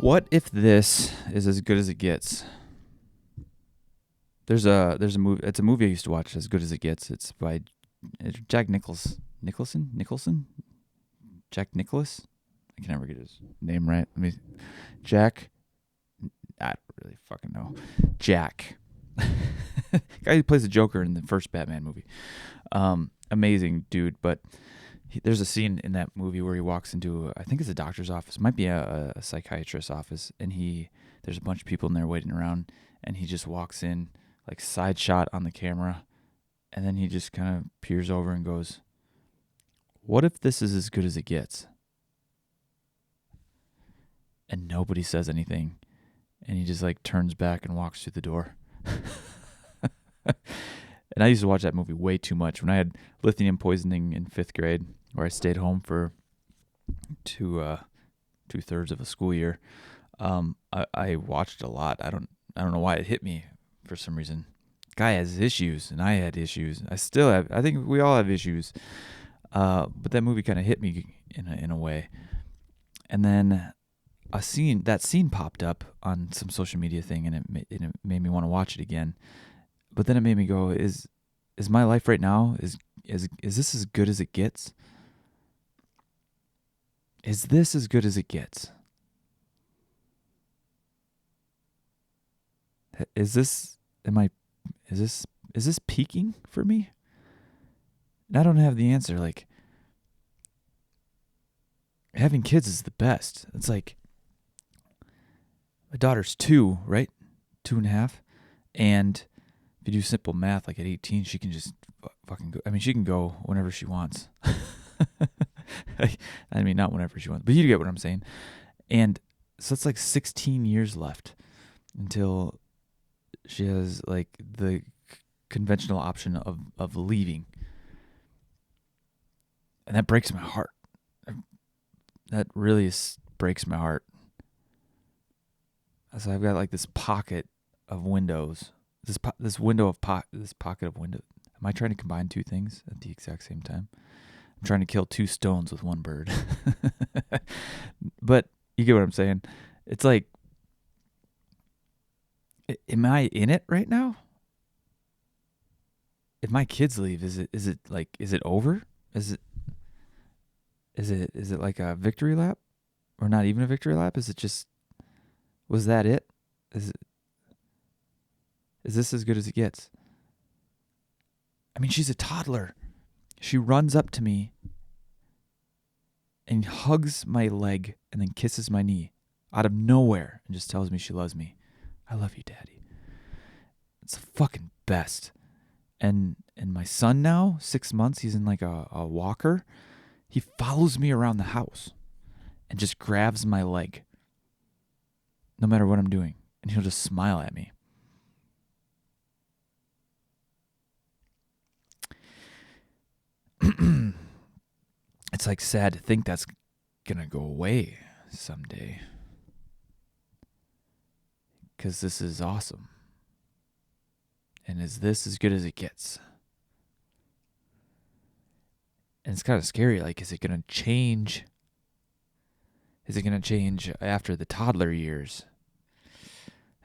What if this is as good as it gets? There's a movie. It's a movie I used to watch. As Good as It Gets. It's by Jack Nicholson. Jack Nicholas. I can never get his name right. Jack. I don't really fucking know. Jack. Guy who plays the Joker in the first Batman movie. Amazing dude. But there's a scene in that movie where he walks into, I think it's a doctor's office. It might be a psychiatrist's office. And there's a bunch of people in there waiting around. And he just walks in, like side shot on the camera. And then he just kind of peers over and goes, "What if this is as good as it gets?" And nobody says anything. And he just like turns back and walks through the door. And I used to watch that movie way too much. When I had lithium poisoning in 5th grade, where I stayed home for two-thirds of a school year, I watched a lot. I don't know why it hit me for some reason. Guy has issues, and I had issues. I still have. I think we all have issues. But that movie kind of hit me in a way. And then that scene popped up on some social media thing, and it made me want to watch it again. But then it made me go, is my life right now, is this as good as it gets? Is this as good as it gets? Is this peaking for me? And I don't have the answer. Like, having kids is the best. It's like, my daughter's 2, right? 2.5. And if you do simple math, like at 18, she can just fucking go. I mean, she can go whenever she wants. I mean, not whenever she wants, but you get what I'm saying. And so it's like 16 years left until she has like the conventional option of leaving. And that breaks my heart. That really breaks my heart. So I've got like this pocket of windows. This pocket of window. Am I trying to combine two things at the exact same time? I'm trying to kill 2 stones with 1 bird. But you get what I'm saying. It's like, am I in it right now? If my kids leave, is it over? Is it like a victory lap, or not even a victory lap? Is it just, was that it? Is this as good as it gets? I mean, she's a toddler. She runs up to me and hugs my leg and then kisses my knee out of nowhere and just tells me she loves me. I love you, Daddy. It's the fucking best. And my son now, 6 months, he's in like a walker. He follows me around the house and just grabs my leg no matter what I'm doing. And he'll just smile at me. It's like sad to think that's gonna go away someday. Because this is awesome. And is this as good as it gets? And it's kind of scary. Like, is it going to change? Is it going to change after the toddler years?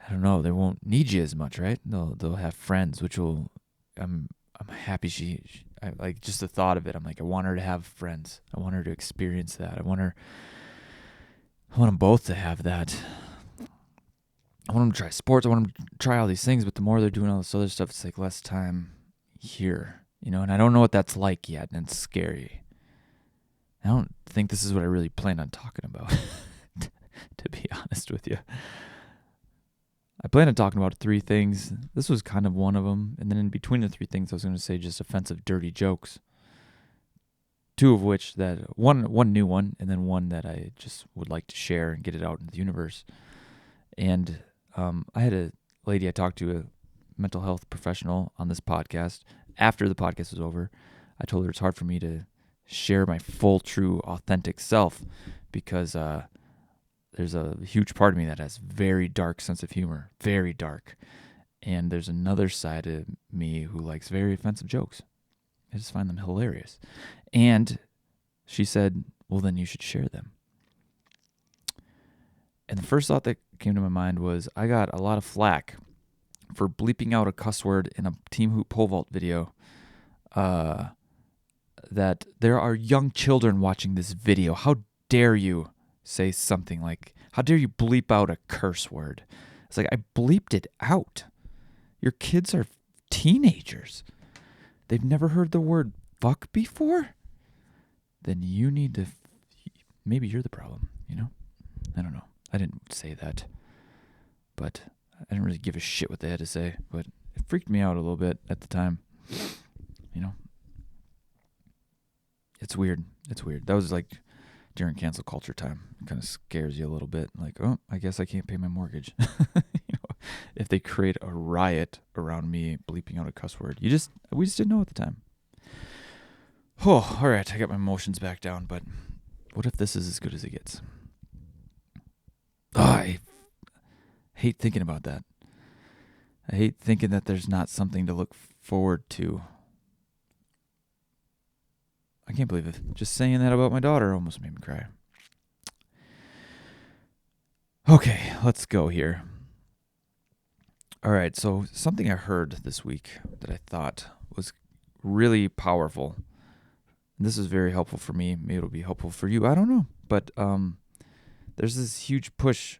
I don't know. They won't need you as much, right? They'll have friends, which will. I'm happy I like just the thought of it. I'm like, I want her to have friends. I want her to experience that. I want them both to have that. I want them to try sports. I want them to try all these things. But the more they're doing all this other stuff, it's like less time here. You know, and I don't know what that's like yet, and it's scary. I don't think this is what I really planned on talking about, to be honest with you. I planned on talking about 3 things. This was kind of one of them. And then in between the 3 things, I was going to say just offensive, dirty jokes. 2 of which, one new one, and then one that I just would like to share and get it out into the universe. And I had a lady I talked to, a mental health professional on this podcast. After the podcast was over, I told her it's hard for me to share my full, true, authentic self because there's a huge part of me that has very dark sense of humor, very dark. And there's another side of me who likes very offensive jokes. I just find them hilarious. And she said, well, then you should share them. And the first thought that came to my mind was I got a lot of flack for bleeping out a cuss word in a Team Hoop pole vault video. That there are young children watching this video. How dare you say something like, how dare you bleep out a curse word? It's like, I bleeped it out. Your kids are teenagers. They've never heard the word fuck before? Then you need to, maybe you're the problem, you know? I don't know. I didn't say that. But I didn't really give a shit what they had to say. But it freaked me out a little bit at the time. You know? It's weird. It's weird. That was like during cancel culture time. It kind of scares you a little bit. Like, oh, I guess I can't pay my mortgage. If they create a riot around me bleeping out a cuss word. We just didn't know at the time. Oh, all right. I got my emotions back down, but what if this is as good as it gets? Oh, I hate thinking about that. I hate thinking that there's not something to look forward to. I can't believe it. Just saying that about my daughter almost made me cry. Okay, let's go here. All right, so something I heard this week that I thought was really powerful. And this is very helpful for me. Maybe it'll be helpful for you. I don't know. But there's this huge push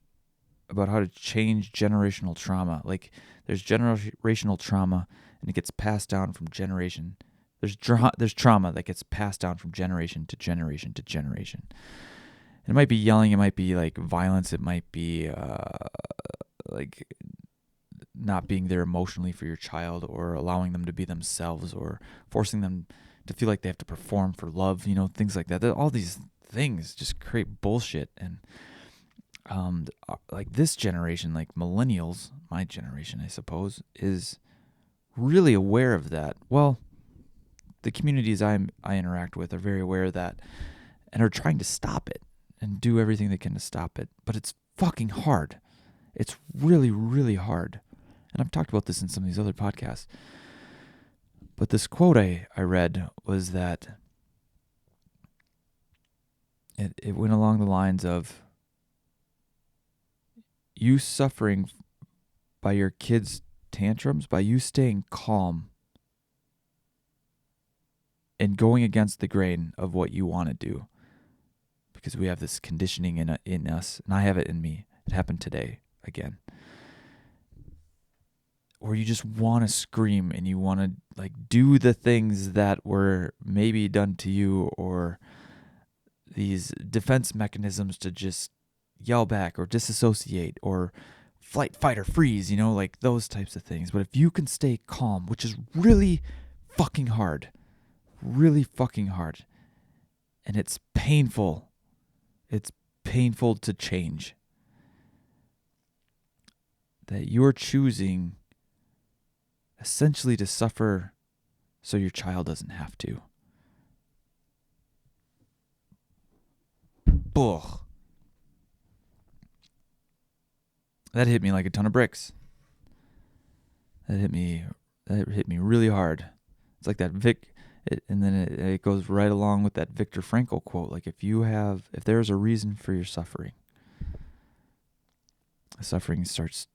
about how to change generational trauma. Like, there's generational trauma, and it gets passed down from generation. There's trauma that gets passed down from generation to generation to generation. And it might be yelling. It might be like violence. It might be like not being there emotionally for your child, or allowing them to be themselves, or forcing them to feel like they have to perform for love, things like that. All these things just create bullshit. And like this generation, like millennials, my generation, I suppose, is really aware of that. Well, the communities I interact with are very aware of that and are trying to stop it and do everything they can to stop it. But it's fucking hard. It's really, really hard. And I've talked about this in some of these other podcasts. But this quote I read was that it went along the lines of, you suffering by your kids' tantrums, by you staying calm and going against the grain of what you want to do. Because we have this conditioning in us, and I have it in me. It happened today again. Or you just want to scream and you want to like do the things that were maybe done to you, or these defense mechanisms to just yell back or disassociate or flight, fight, or freeze, like those types of things. But if you can stay calm, which is really fucking hard, and it's painful to change, that you're choosing essentially to suffer so your child doesn't have to. Ugh. That hit me like a ton of bricks. That hit me really hard. It's like that and then it goes right along with that Viktor Frankl quote. Like, if there's a reason for your suffering, the suffering starts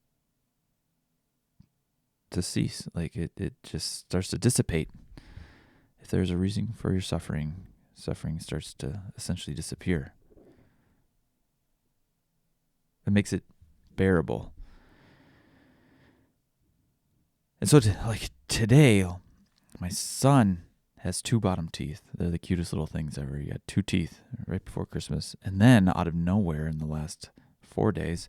to cease. Like it just starts to dissipate. If there's a reason for your suffering starts to essentially disappear. It makes it bearable. And so today, my son has 2 bottom teeth. They're the cutest little things ever. He had 2 teeth right before Christmas. And then out of nowhere in the last 4 days,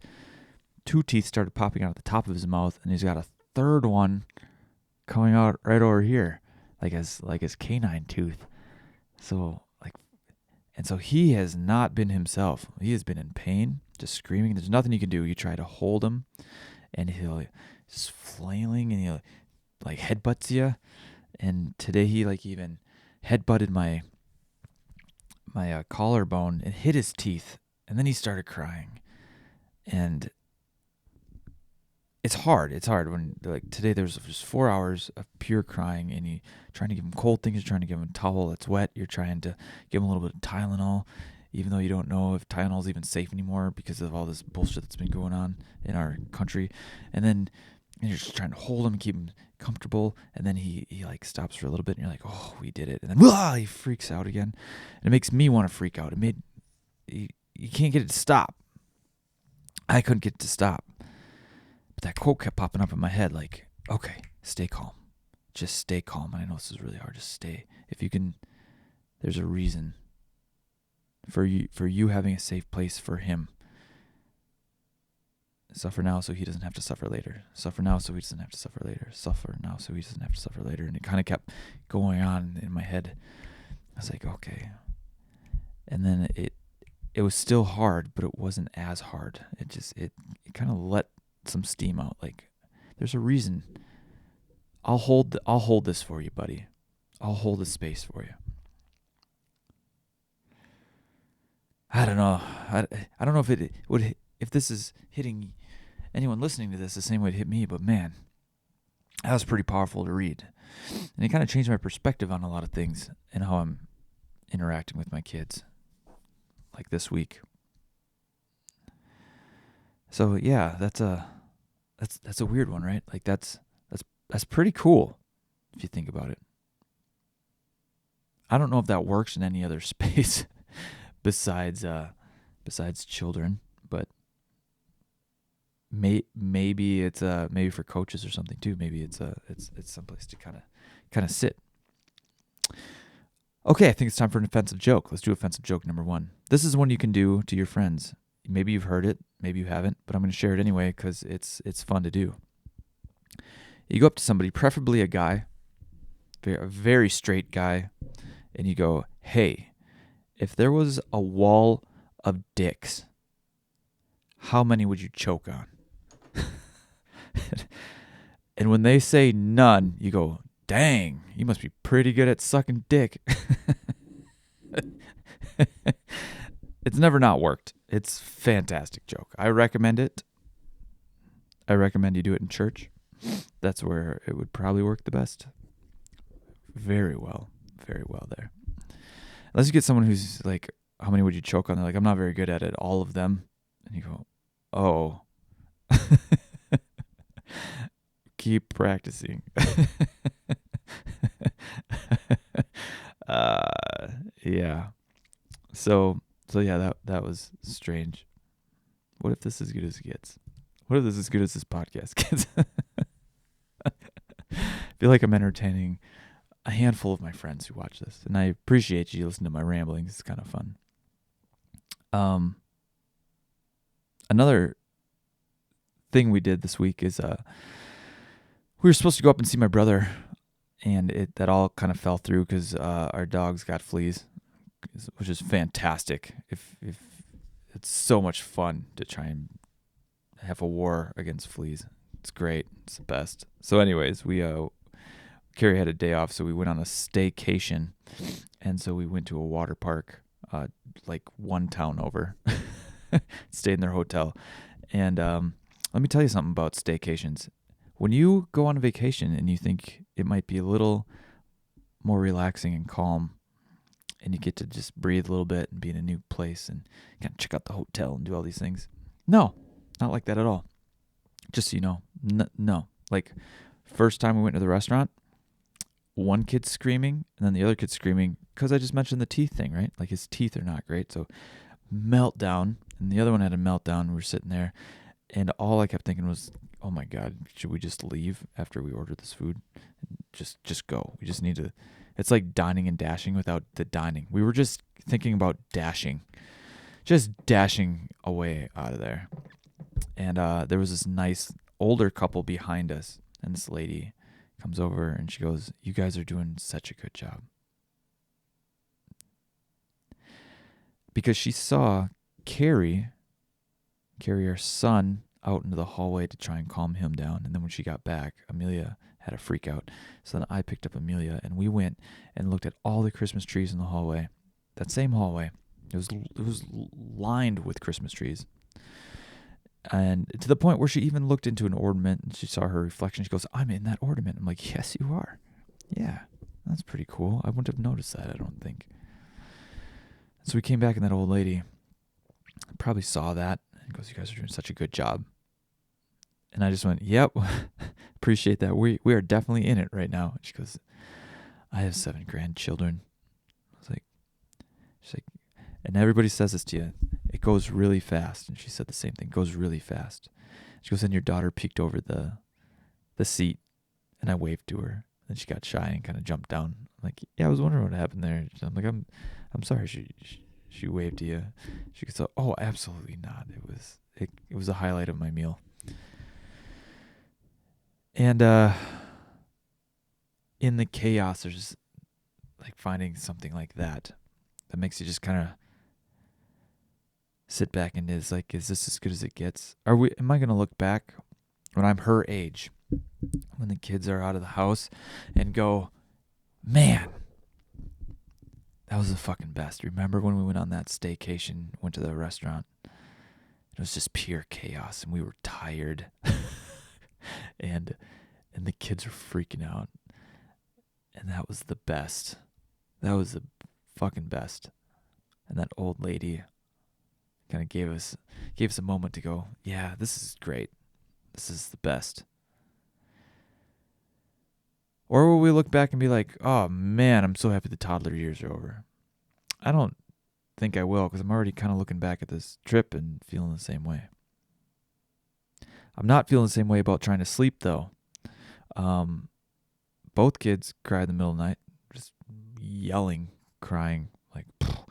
2 teeth started popping out at the top of his mouth, and he's got a 3rd one coming out right over here, like his canine tooth. So so he has not been himself. He has been in pain, just screaming. There's nothing you can do. You try to hold him, and he'll just flailing, and he'll like headbutts you. And today he even headbutted my collarbone and hit his teeth, and then he started crying. And it's hard. It's hard when today there's just 4 hours of pure crying, and you trying to give him cold things, you're trying to give him a towel that's wet, you're trying to give him a little bit of Tylenol, even though you don't know if Tylenol's even safe anymore because of all this bullshit that's been going on in our country. And then you're just trying to hold him and keep him comfortable. And then he like stops for a little bit and you're like, oh, we did it. And then he freaks out again. And it makes me want to freak out. You can't get it to stop. I couldn't get it to stop. But that quote kept popping up in my head like, okay, stay calm. Just stay calm. And I know this is really hard. Just stay. If you can, there's a reason for you having a safe place for him. Suffer now so he doesn't have to suffer later. Suffer now so he doesn't have to suffer later. Suffer now so he doesn't have to suffer later. And it kind of kept going on in my head. I was like, okay. And then it was still hard, but it wasn't as hard. It kind of let some steam out. Like, there's a reason. I'll hold this for you, buddy. I'll hold the space for you. I don't know. I don't know if it would, if this is hitting anyone listening to this the same way it hit me, but man, that was pretty powerful to read. And it kind of changed my perspective on a lot of things and how I'm interacting with my kids, like this week. So yeah, that's a weird one, right? Like that's pretty cool if you think about it. I don't know if that works in any other space besides children, but maybe it's maybe for coaches or something too. Maybe it's someplace to kind of sit. Okay, I think it's time for an offensive joke. Let's do offensive joke number 1. This is one you can do to your friends. Maybe you've heard it, maybe you haven't, but I'm going to share it anyway because it's fun to do. You go up to somebody, preferably a guy, a very straight guy, and you go, "Hey, if there was a wall of dicks, how many would you choke on?" And when they say none, you go, "Dang, you must be pretty good at sucking dick." It's never not worked. It's a fantastic joke. I recommend it. I recommend you do it in church. That's where it would probably work the best. Very well there. Unless you get someone who's like, "How many would you choke on?" They're like, "I'm not very good at it, all of them." And you go, "Oh." Keep practicing. Yeah. So yeah, that was strange. What if this is as good as it gets? What if this is as good as this podcast gets? I feel like I'm entertaining a handful of my friends who watch this, and I appreciate you listening to my ramblings. It's kind of fun. Another thing we did this week is we were supposed to go up and see my brother, and that all kind of fell through because our dogs got fleas, which is fantastic. If it's so much fun to try and have a war against fleas. It's great. It's the best. So anyways, Carrie had a day off, so we went on a staycation, and so we went to a water park, like one town over. Stayed in their hotel, and let me tell you something about staycations. When you go on a vacation and you think it might be a little more relaxing and calm, and you get to just breathe a little bit and be in a new place and kind of check out the hotel and do all these things. No, not like that at all. Just so you know, no. Like, first time we went to the restaurant, one kid's screaming, and then the other kid's screaming, because I just mentioned the teeth thing, right? Like, his teeth are not great, so meltdown, and the other one had a meltdown. We were sitting there, and all I kept thinking was, oh my God, should we just leave after we ordered this food? Just go. We just need to. It's like dining and dashing without the dining. We were just thinking about dashing. Just dashing away out of there. And there was this nice older couple behind us, and this lady comes over and she goes, "You guys are doing such a good job." Because she saw Carrie, our son, out into the hallway to try and calm him down. And then when she got back, Amelia had a freak out. So then I picked up Amelia, and we went and looked at all the Christmas trees in the hallway. That same hallway. It was lined with Christmas trees. And to the point where she even looked into an ornament, and she saw her reflection. She goes, "I'm in that ornament." I'm like, "Yes, you are. Yeah, that's pretty cool. I wouldn't have noticed that, I don't think." So we came back, and that old lady probably saw that and goes, "You guys are doing such a good job." And I just went, "Yep, appreciate that. We are definitely in it right now." She goes, "I have 7 grandchildren." I was like, she's like, "And everybody says this to you. It goes really fast." And she said the same thing. It goes really fast. She goes, "And your daughter peeked over the seat," and I waved to her. And she got shy and kind of jumped down. I'm like, "Yeah, I was wondering what happened there." I'm like, I'm sorry. She waved to you. She goes, "Oh, absolutely not. It was a highlight of my meal." And in the chaos, there's like finding something like that makes you just kind of sit back and is like, is this as good as it gets? Am I going to look back when I'm her age, when the kids are out of the house, and go, man, that was the fucking best. Remember when we went on that staycation, went to the restaurant? It was just pure chaos, and we were tired, and the kids were freaking out, and that was the best. That was the fucking best. And that old lady kind of gave us a moment to go, yeah, this is great. This is the best. Or will we look back and be like, oh man, I'm so happy the toddler years are over? I don't think I will, because I'm already kind of looking back at this trip and feeling the same way. I'm not feeling the same way about trying to sleep, though. Both kids cried in the middle of the night, just yelling, crying, like, pfft.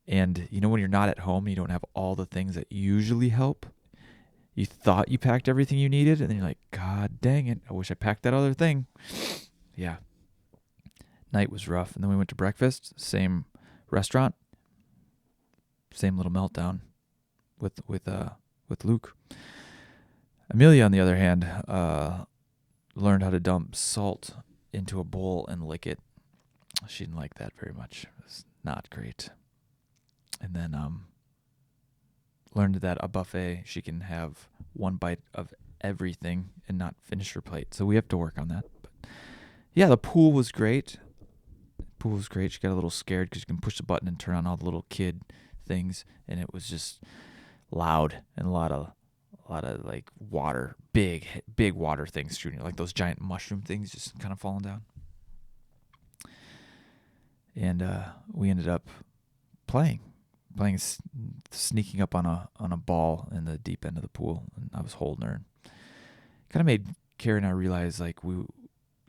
And you know when you're not at home, you don't have all the things that usually help. You thought you packed everything you needed, and then you're like, God dang it, I wish I packed that other thing. Yeah. Night was rough, and then we went to breakfast, same restaurant, same little meltdown with Luke. Amelia, on the other hand, learned how to dump salt into a bowl and lick it. She didn't like that very much. It was not great. And then learned that a buffet, she can have one bite of everything and not finish her plate. So we have to work on that. But yeah, the pool was great. She got a little scared because you can push the button and turn on all the little kid things, and it was just loud and a lot of like water, big water things shooting, like those giant mushroom things just kind of falling down. And we ended up playing, sneaking up on a ball in the deep end of the pool, and I was holding her. Kind of made Carrie and I realize like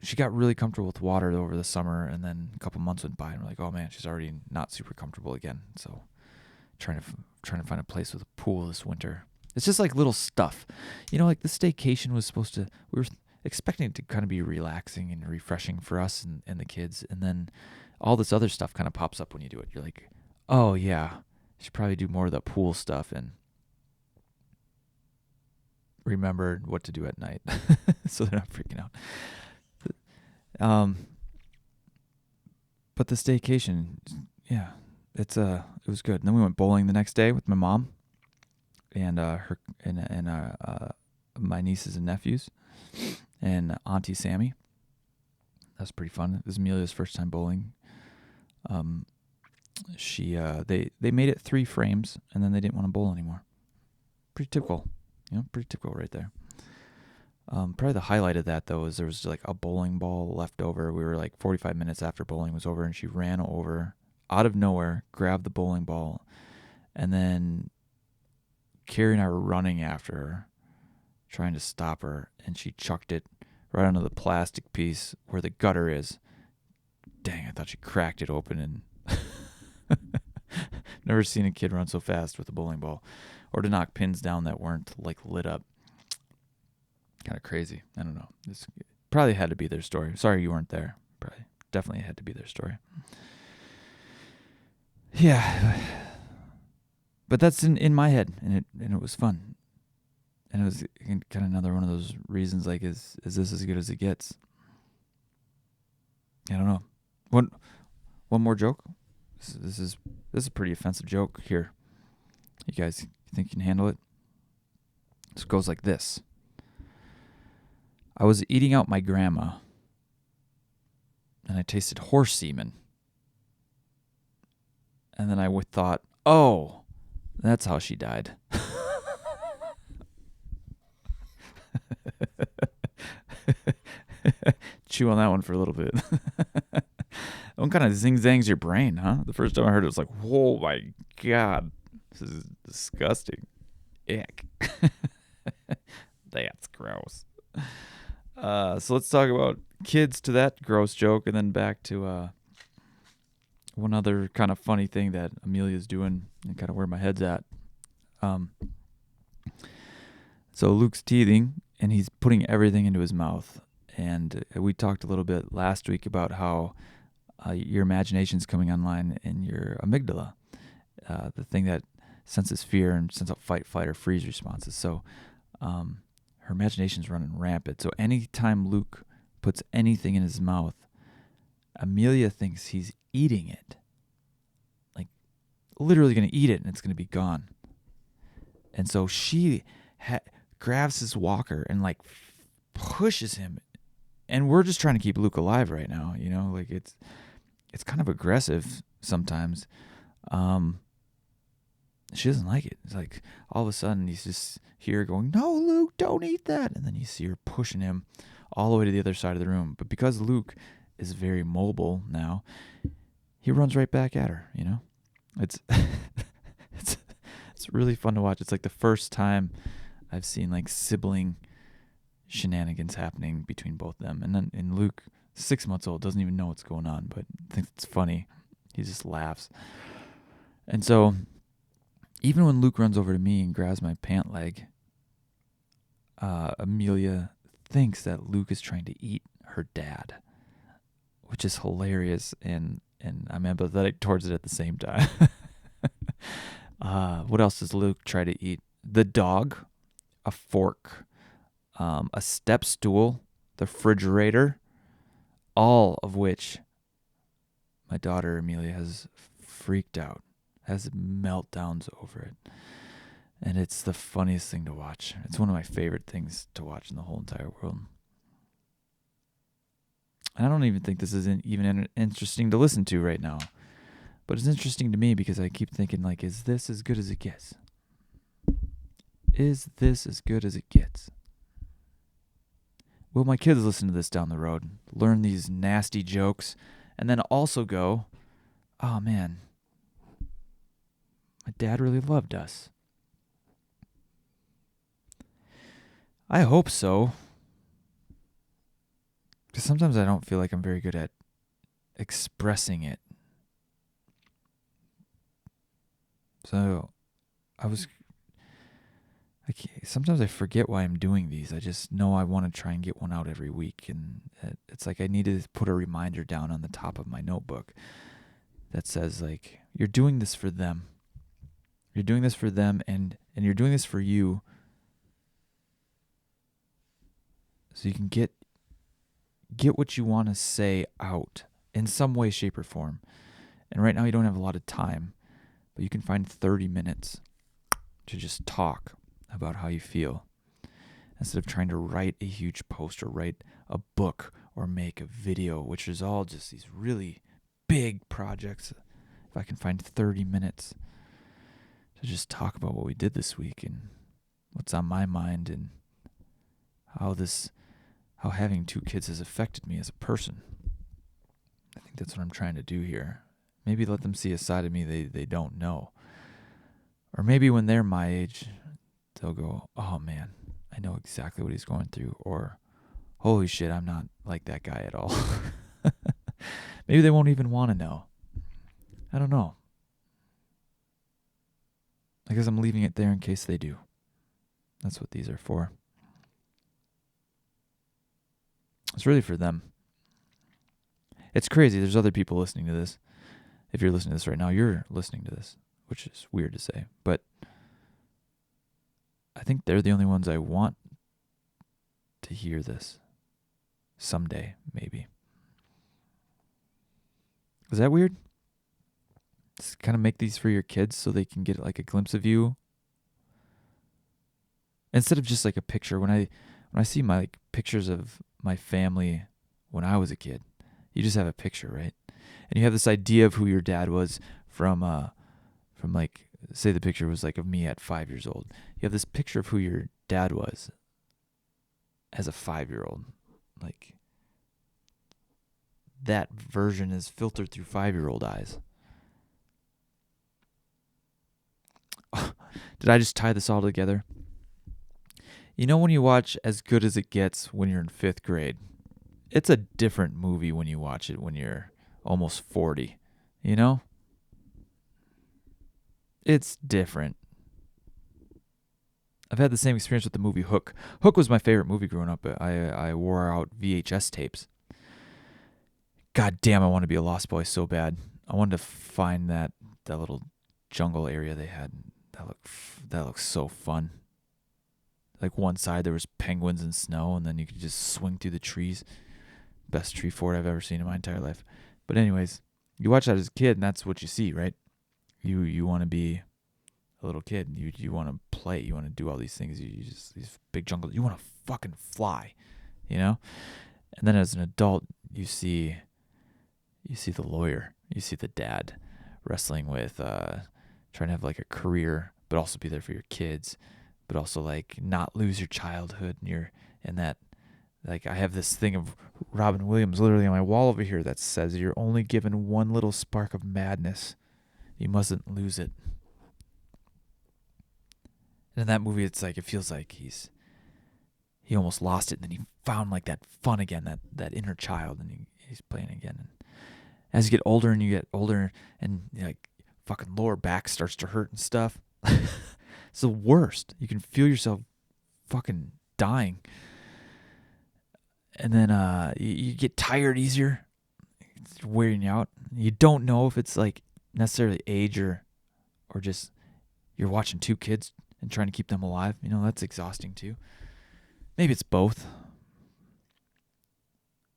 she got really comfortable with water over the summer, and then a couple months went by, and we're like, oh man, she's already not super comfortable again. So trying to find a place with a pool this winter. It's just like little stuff, like the staycation was supposed to. We were expecting it to kind of be relaxing and refreshing for us and the kids, and then all this other stuff kind of pops up when you do it. You're like, oh yeah, should probably do more of the pool stuff and remember what to do at night, so they're not freaking out. But the staycation, yeah, it was good. And then we went bowling the next day with my mom and her and my nieces and nephews and Auntie Sammy. That was pretty fun. It was Amelia's first time bowling. They made it 3 frames, and then they didn't want to bowl anymore. Pretty typical, pretty typical right there. Probably the highlight of that, though, is there was like a bowling ball left over. We were like 45 minutes after bowling was over, and she ran over out of nowhere, grabbed the bowling ball, and then Carrie and I were running after her, trying to stop her, and she chucked it right onto the plastic piece where the gutter is. Dang, I thought she cracked it open, and never seen a kid run so fast with a bowling ball or to knock pins down that weren't like lit up. Kind of crazy. I don't know. This probably had to be their story. Sorry you weren't there. Probably definitely had to be their story. Yeah. But that's in my head, and it was fun. And it was kind of another one of those reasons, like, is this as good as it gets? I don't know. One more joke? This is a pretty offensive joke here. You guys think you can handle it? This goes like this. I was eating out my grandma, and I tasted horse semen. And then I thought, oh, that's how she died. Chew on that one for a little bit. That one kind of zing-zangs your brain, huh? The first time I heard it, was like, whoa, my God. This is disgusting. Ick. That's gross. So let's talk about kids to that gross joke, and then back to one other kind of funny thing that Amelia's doing and kind of where my head's at. So Luke's teething, and he's putting everything into his mouth. And we talked a little bit last week about how your imagination's coming online in your amygdala, the thing that senses fear and sends out fight, flight, or freeze responses. So her imagination's running rampant. So anytime Luke puts anything in his mouth, Amelia thinks he's eating it. Like, literally going to eat it, and it's going to be gone. And so she grabs his walker and, like, pushes him. And we're just trying to keep Luke alive right now, you know? Like, it's kind of aggressive sometimes. She doesn't like it. It's like, all of a sudden, he's just here going, no, Luke, don't eat that. And then you see her pushing him all the way to the other side of the room. But because Luke is very mobile now, he runs right back at her, you know? It's it's really fun to watch. It's like the first time I've seen, like, sibling shenanigans happening between both them. And Luke, 6 months old, doesn't even know what's going on, but thinks it's funny. He just laughs. And so even when Luke runs over to me and grabs my pant leg, Amelia thinks that Luke is trying to eat her dad, which is hilarious, and I'm empathetic towards it at the same time. What else does Luke try to eat? The dog, a fork, a step stool, the refrigerator, all of which my daughter Amelia has freaked out, has meltdowns over it. And it's the funniest thing to watch. It's one of my favorite things to watch in the whole entire world. And I don't even think this is even interesting to listen to right now. But it's interesting to me because I keep thinking, like, is this as good as it gets? Is this as good as it gets? Will my kids listen to this down the road, learn these nasty jokes, and then also go, oh man, my dad really loved us? I hope so. Because sometimes I don't feel like I'm very good at expressing it. So sometimes I forget why I'm doing these. I just know I want to try and get one out every week. And it's like I need to put a reminder down on the top of my notebook that says, like, you're doing this for them. You're doing this for them, and you're doing this for you, so you can get what you want to say out in some way, shape, or form. And right now you don't have a lot of time, but you can find 30 minutes to just talk about how you feel, instead of trying to write a huge post or write a book or make a video, which is all just these really big projects. If I can find 30 minutes to just talk about what we did this week and what's on my mind, and how having 2 kids has affected me as a person. I think that's what I'm trying to do here. Maybe let them see a side of me they don't know. Or maybe when they're my age, they'll go, oh man, I know exactly what he's going through. Or, holy shit, I'm not like that guy at all. Maybe they won't even want to know. I don't know. I guess I'm leaving it there in case they do. That's what these are for. It's really for them. It's crazy. There's other people listening to this. If you're listening to this right now, you're listening to this, which is weird to say. But I think they're the only ones I want to hear this. Someday, maybe. Is that weird? Just kind of make these for your kids so they can get like a glimpse of you. Instead of just like a picture. When I see my like pictures of my family when I was a kid, you just have a picture, right? And you have this idea of who your dad was from like, say the picture was like of me at 5 years old. You have this picture of who your dad was as a 5-year-old. Like, that version is filtered through 5-year-old eyes. Did I just tie this all together? You know, when you watch As Good as It Gets when you're in 5th grade, it's a different movie when you watch it when you're almost 40. You know? It's different. I've had the same experience with the movie Hook. Hook was my favorite movie growing up. I wore out VHS tapes. God damn, I want to be a Lost Boy so bad. I wanted to find that little jungle area they had. That looks so fun. Like, one side there was penguins and snow, and then you could just swing through the trees. Best tree fort I've ever seen in my entire life. But anyways, you watch that as a kid, and that's what you see, right? You want to be a little kid. You want to play. You want to do all these things. You just, these big jungles. You want to fucking fly, you know? And then as an adult, you see the lawyer. You see the dad wrestling with trying to have like a career, but also be there for your kids, but also like not lose your childhood. And you're in that, like, I have this thing of Robin Williams literally on my wall over here that says you're only given one little spark of madness. You mustn't lose it. And in that movie, it's like, it feels like he almost lost it, and then he found like that fun again, that inner child, and he's playing again. And as you get older and like fucking lower back starts to hurt and stuff, it's the worst. You can feel yourself fucking dying. And then you get tired easier. It's wearing you out. You don't know if it's like necessarily age or just you're watching two kids and trying to keep them alive. You know, that's exhausting too. Maybe it's both.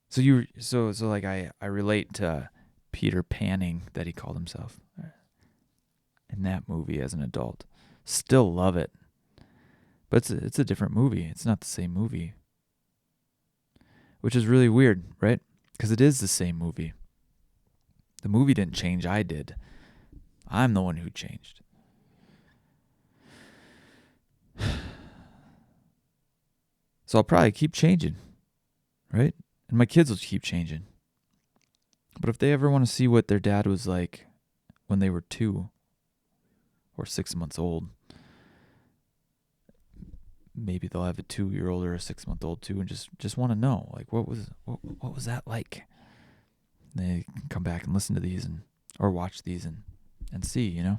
So like I relate to Peter Panning, that he called himself, in that movie as an adult. Still love it. But it's a different movie. It's not the same movie. Which is really weird, right? Because it is the same movie. The movie didn't change, I did. I'm the one who changed. So I'll probably keep changing, right? And my kids will keep changing. But if they ever want to see what their dad was like when they were 2 or 6 months old, maybe they'll have a 2-year-old or a 6-month-old too, and just want to know, like, what was that like? They can come back and listen to these or watch these and see, you know.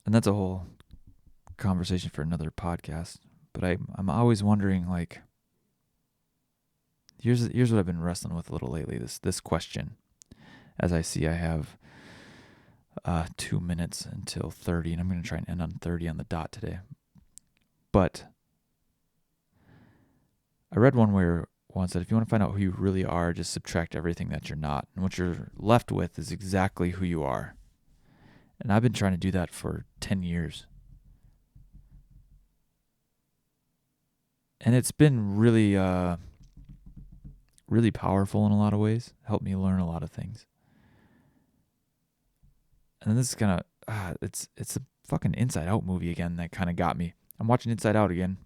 And that's a whole conversation for another podcast. But I'm always wondering, like, here's what I've been wrestling with a little lately. This question, as I see, I have 2 minutes until 30, and I'm going to try and end on 30 on the dot today. But I read one where once that if you want to find out who you really are, just subtract everything that you're not, and what you're left with is exactly who you are. And I've been trying to do that for 10 years. And it's been really, really powerful in a lot of ways. Helped me learn a lot of things. And this is kind of, it's a fucking Inside Out movie again that kind of got me. I'm watching Inside Out again,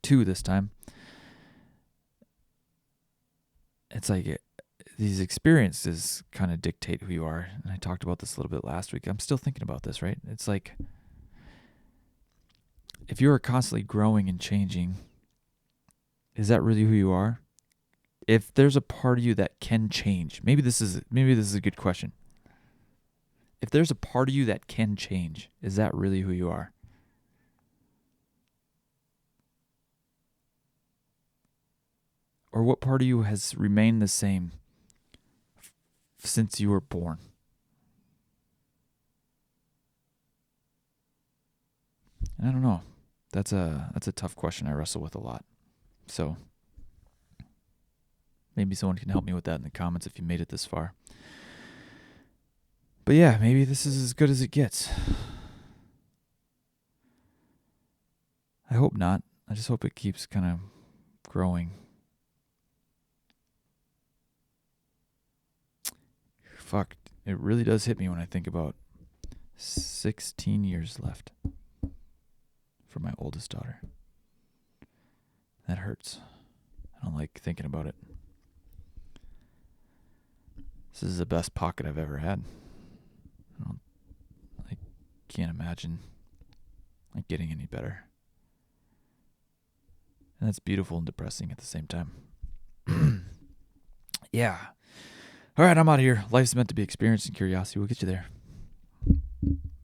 2 this time. It's like these experiences kind of dictate who you are. And I talked about this a little bit last week. I'm still thinking about this, right? It's like, if you are constantly growing and changing, is that really who you are? If there's a part of you that can change, maybe this is a good question. If there's a part of you that can change, is that really who you are? Or what part of you has remained the same since you were born? And I don't know. That's a tough question I wrestle with a lot. So maybe someone can help me with that in the comments if you made it this far. But yeah, maybe this is as good as it gets. I hope not. I just hope it keeps kind of growing. fuck, it really does hit me when I think about 16 years left for my oldest daughter. That hurts. I don't like thinking about it. This is the best pocket I've ever had. I can't imagine it getting any better. And that's beautiful and depressing at the same time. Yeah. All right, I'm out of here. Life's meant to be experienced, and curiosity will get you there.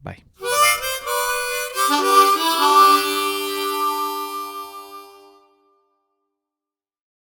Bye.